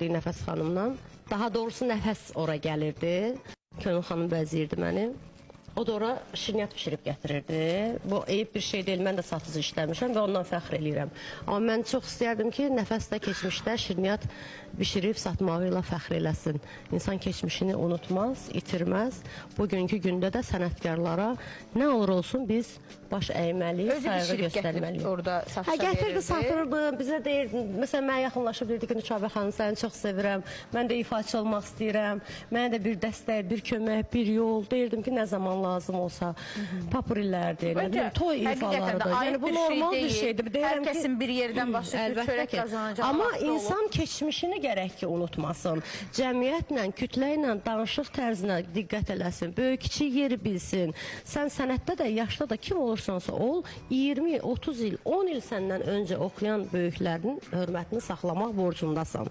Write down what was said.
Nəfəs xanımla. Daha doğrusu Nəfəs ora gəlirdi. Könül xanım bəziyirdi məni. O da ora şirniyyat pişirib gətirirdi. Bu eyib bir şey deyil, mən də satıcı işləmişəm və ondan fəxr eləyirəm. Amma mən çox istəyərdim ki, Nəfəsdə keçmişdə şirniyyat pişirib satmağı ilə fəxr eləsin. İnsan keçmişini unutmaz, itirməz. Bugünkü gündə də sənətkarlara nə olur olsun biz baş əyməliyik, sayğı göstərməliyik. Orada satışa gətirdi, satırdı, bizə deyirdi, məsələn, mənə yaxınlaşıb deyirdi ki, Nüçabə xanım, səni çox sevirəm, mən də ifaçı olmaq istəyirəm, mənə də bir dəstək, bir kömək, bir yol, deyirdim ki, nə zaman lazım olsa, papurillərdir, nə bilim, toy ifalarıdır. Yəni, bu normal bir şeydir. Hər kəsin bir yerdən başlayıb çörək qazanacaq. Amma insan keçmişini gərək ki, unutmasın. Cəmiyyətlə, kütlə ilə danışıq tərzinə diqqət eləsin, böyük kiçik yeri bilsin. Sən sənətdə də, yaşda da kim olursansa ol, 20, 30 il, 10 il səndən öncə oxuyan böyüklərin hörmətini saxlamaq borcundasan.